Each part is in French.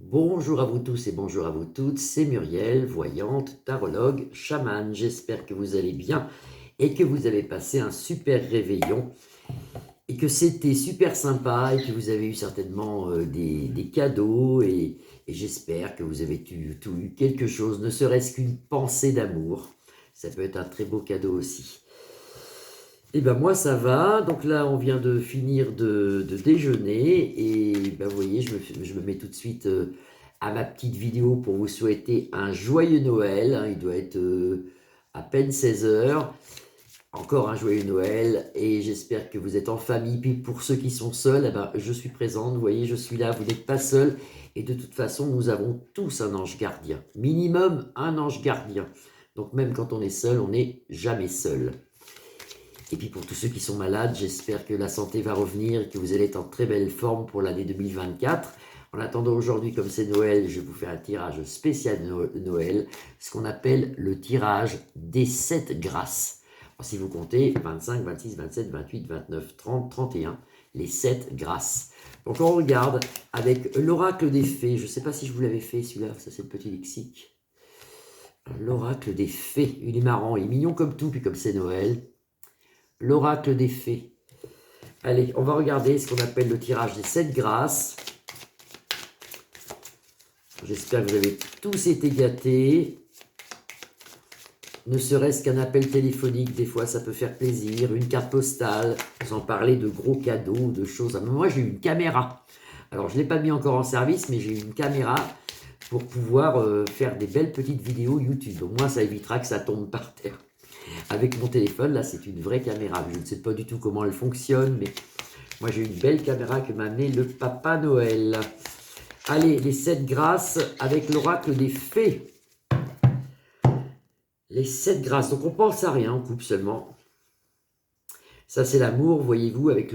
Bonjour à vous tous et bonjour à vous toutes, c'est Muriel, voyante, tarologue, chamane. J'espère que vous allez bien et que vous avez passé un super réveillon et que c'était super sympa et que vous avez eu certainement des cadeaux et j'espère que vous avez tout eu quelque chose, ne serait-ce qu'une pensée d'amour. Ça peut être un très beau cadeau aussi. Et ben moi ça va, donc là on vient de finir de déjeuner et ben vous voyez je me mets tout de suite à ma petite vidéo pour vous souhaiter un joyeux Noël, hein. Il doit être à peine 16 heures, encore un joyeux Noël et j'espère que vous êtes en famille. Puis pour ceux qui sont seuls, eh ben, je suis présente, vous voyez je suis là, vous n'êtes pas seuls et de toute façon nous avons tous un ange gardien, minimum un ange gardien. Donc même quand on est seul, on n'est jamais seul. Et puis pour tous ceux qui sont malades, j'espère que la santé va revenir et que vous allez être en très belle forme pour l'année 2024. En attendant aujourd'hui, comme c'est Noël, je vous fais un tirage spécial de Noël, ce qu'on appelle le tirage des 7 grâces. Alors, si vous comptez 25, 26, 27, 28, 29, 30, 31, les 7 grâces. Donc on regarde avec l'oracle des fées. Je ne sais pas si je vous l'avais fait celui-là, ça c'est le petit lexique. L'oracle des fées, il est marrant, il est mignon comme tout, puis comme c'est Noël. L'oracle des fées. Allez, on va regarder ce qu'on appelle le tirage des 7 grâces. J'espère que vous avez tous été gâtés. Ne serait-ce qu'un appel téléphonique, des fois ça peut faire plaisir. Une carte postale, sans parler de gros cadeaux, de choses. Moi j'ai une caméra. Alors je ne l'ai pas mis encore en service, mais j'ai une caméra pour pouvoir faire des belles petites vidéos YouTube. Au moins ça évitera que ça tombe par terre. Avec mon téléphone, là, c'est une vraie caméra. Je ne sais pas du tout comment elle fonctionne, mais moi, j'ai une belle caméra que m'a amené le Papa Noël. Allez, les 7 grâces avec l'oracle des fées. Les 7 grâces. Donc, on pense à rien, on coupe seulement. Ça, c'est l'amour, voyez-vous, avec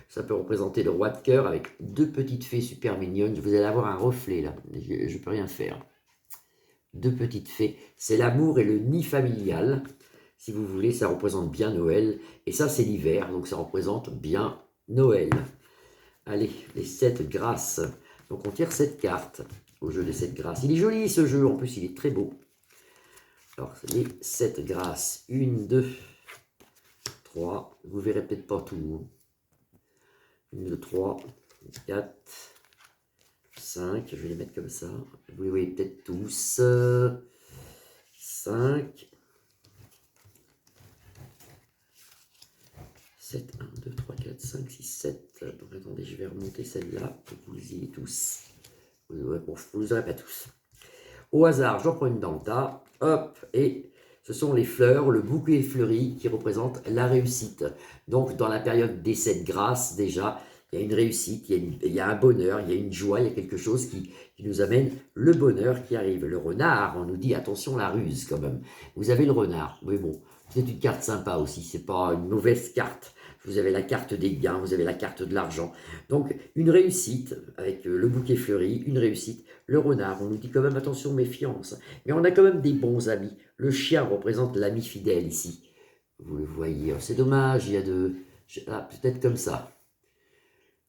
ça peut représenter le roi de cœur avec 2 petites fées super mignonnes. Vous allez avoir un reflet, là. Je ne peux rien faire. 2 petites fées. C'est l'amour et le nid familial. Si vous voulez, ça représente bien Noël. Et ça, c'est l'hiver, donc ça représente bien Noël. Allez, les 7 grâces. Donc on tire 7 cartes au jeu des 7 grâces. Il est joli ce jeu, en plus il est très beau. Alors, les 7 grâces. 1, 2, 3. Vous verrez peut-être pas tout. 1, 2, 3, 4, 5. Je vais les mettre comme ça. Vous les voyez peut-être tous. 5. 7, 1, 2, 3, 4, 5, 6, 7. Donc attendez, je vais remonter celle-là pour que vous les ayez tous. Vous ne les aurez pas tous. Au hasard, j'en prends une dans le tas. Hop, et ce sont les fleurs, le bouquet fleuri qui représente la réussite. Donc dans la période des 7 grâces, déjà, il y a une réussite, il y a un bonheur, il y a une joie, il y a quelque chose qui nous amène le bonheur qui arrive. Le renard, on nous dit attention la ruse quand même. Vous avez le renard, mais bon, c'est une carte sympa aussi, c'est pas une mauvaise carte. Vous avez la carte des gains, vous avez la carte de l'argent. Donc, une réussite avec le bouquet fleuri, une réussite. Le renard, on nous dit quand même attention, méfiance. Mais on a quand même des bons amis. Le chien représente l'ami fidèle ici. Vous le voyez, c'est dommage, il y a de... Ah, peut-être comme ça.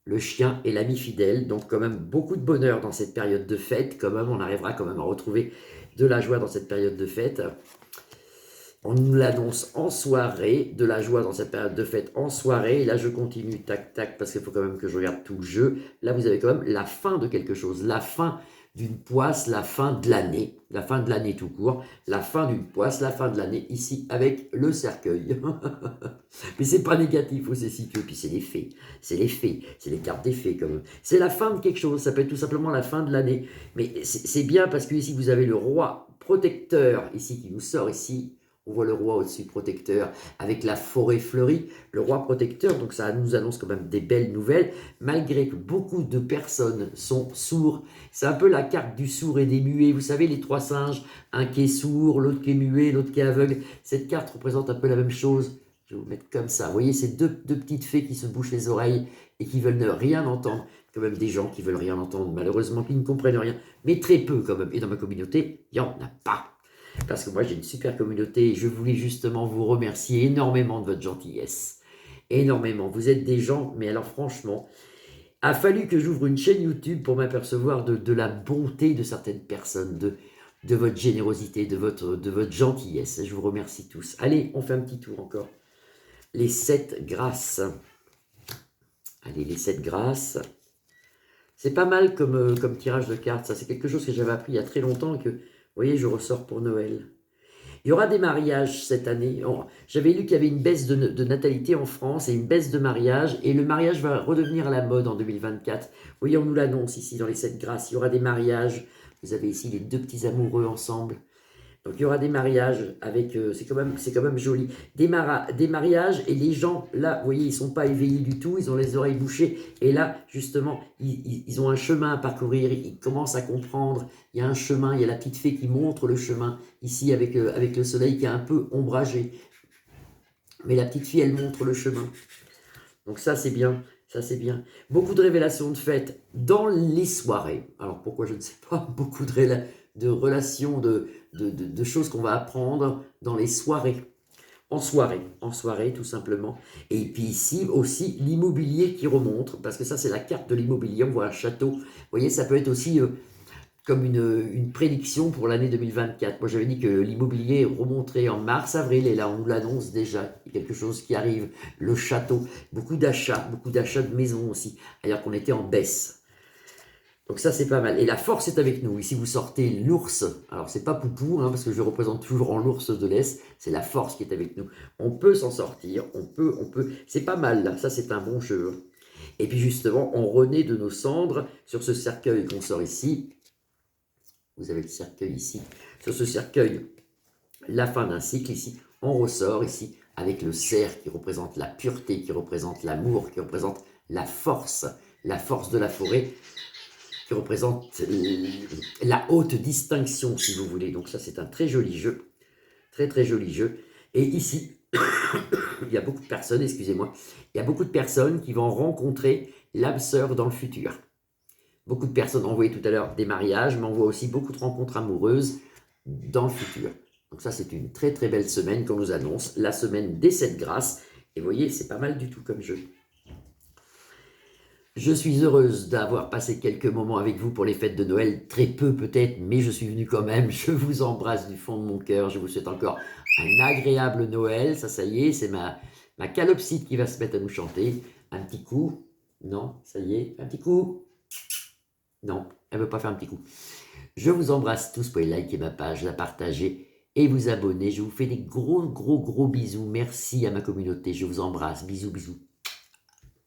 Le chien est l'ami fidèle, donc quand même beaucoup de bonheur dans cette période de fête. Quand même, on arrivera quand même à retrouver de la joie dans cette période de fête. On nous l'annonce en soirée, de la joie dans cette période de fête en soirée. Et là, je continue, tac, tac, parce qu'il faut quand même que je regarde tout le jeu. Là, vous avez quand même la fin de quelque chose, la fin d'une poisse, la fin de l'année tout court, la fin d'une poisse, la fin de l'année, ici, avec le cercueil. Mais c'est pas négatif, c'est situé, puis c'est les fées, c'est les cartes des fées, quand même. C'est la fin de quelque chose, ça peut être tout simplement la fin de l'année. Mais c'est bien parce que ici, vous avez le roi protecteur, ici, qui nous sort ici. On voit le roi au-dessus protecteur avec la forêt fleurie, le roi protecteur, donc ça nous annonce quand même des belles nouvelles, malgré que beaucoup de personnes sont sourds. C'est un peu la carte du sourd et des muets, vous savez, les 3 singes, un qui est sourd, l'autre qui est muet, l'autre qui est aveugle. Cette carte représente un peu la même chose. Je vais vous mettre comme ça. Vous voyez, c'est deux petites fées qui se bouchent les oreilles et qui veulent ne rien entendre. Quand même des gens qui veulent rien entendre, malheureusement, qui ne comprennent rien, mais très peu quand même. Et dans ma communauté, il n'y en a pas. Parce que moi, j'ai une super communauté et je voulais justement vous remercier énormément de votre gentillesse. Énormément. Vous êtes des gens, mais alors franchement, A fallu que j'ouvre une chaîne YouTube pour m'apercevoir de la bonté de certaines personnes, de votre générosité, de votre gentillesse. Je vous remercie tous. Allez, on fait un petit tour encore. Les 7 grâces. Allez, les 7 grâces. C'est pas mal comme tirage de cartes. Ça, c'est quelque chose que j'avais appris il y a très longtemps et que, vous voyez, je ressors pour Noël. Il y aura des mariages cette année. J'avais lu qu'il y avait une baisse de natalité en France et une baisse de mariage. Et le mariage va redevenir à la mode en 2024. Vous voyez, on nous l'annonce ici dans les 7 grâces. Il y aura des mariages. Vous avez ici les 2 petits amoureux ensemble. Donc il y aura des mariages avec, c'est quand même joli, des mariages et les gens, là, vous voyez, ils ne sont pas éveillés du tout, ils ont les oreilles bouchées et là, justement, ils ont un chemin à parcourir, ils commencent à comprendre, il y a un chemin, il y a la petite fée qui montre le chemin, ici avec le soleil qui est un peu ombragé. Mais la petite fille, elle montre le chemin. Donc ça, c'est bien. Ça, c'est bien. Beaucoup de révélations de fêtes dans les soirées. Alors, pourquoi, je ne sais pas. Beaucoup de relations, de choses qu'on va apprendre dans les soirées. En soirée, tout simplement. Et puis ici, aussi, l'immobilier qui remonte. Parce que ça, c'est la carte de l'immobilier. On voit un château. Vous voyez, ça peut être aussi comme une prédiction pour l'année 2024. Moi, j'avais dit que l'immobilier remonterait en mars-avril, et là, on nous l'annonce déjà. Il y a quelque chose qui arrive, le château. Beaucoup d'achats de maisons aussi, alors qu'on était en baisse. Donc ça, c'est pas mal. Et la force est avec nous. Ici, vous sortez l'ours. Alors, c'est pas Poupou, hein, parce que je représente toujours en l'ours de l'Est. C'est la force qui est avec nous. On peut s'en sortir, on peut. C'est pas mal, là. Ça, c'est un bon jeu. Et puis, justement, on renaît de nos cendres sur ce cercueil qu'on sort ici. Vous avez le cercueil ici. Sur ce cercueil, la fin d'un cycle ici. On ressort ici avec le cerf qui représente la pureté, qui représente l'amour, qui représente la force de la forêt, qui représente la haute distinction, si vous voulez. Donc ça, c'est un très joli jeu. Très, très joli jeu. Et ici, il y a beaucoup de personnes, excusez-moi, il y a beaucoup de personnes qui vont rencontrer l'âme sœur dans le futur. Beaucoup de personnes ont envoyé tout à l'heure des mariages, mais on voit aussi beaucoup de rencontres amoureuses dans le futur. Donc ça, c'est une très très belle semaine qu'on nous annonce, la semaine des 7 grâces. Et vous voyez, c'est pas mal du tout comme jeu. Je suis heureuse d'avoir passé quelques moments avec vous pour les fêtes de Noël, très peu peut-être, mais je suis venu quand même. Je vous embrasse du fond de mon cœur, je vous souhaite encore un agréable Noël. Ça y est, c'est ma calopsite qui va se mettre à nous chanter. Un petit coup, non, ça y est, un petit coup. Non, elle ne veut pas faire un petit coup. Je vous embrasse tous. Vous pouvez liker ma page, la partager et vous abonner. Je vous fais des gros bisous. Merci à ma communauté. Je vous embrasse. Bisous.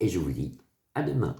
Et je vous dis à demain.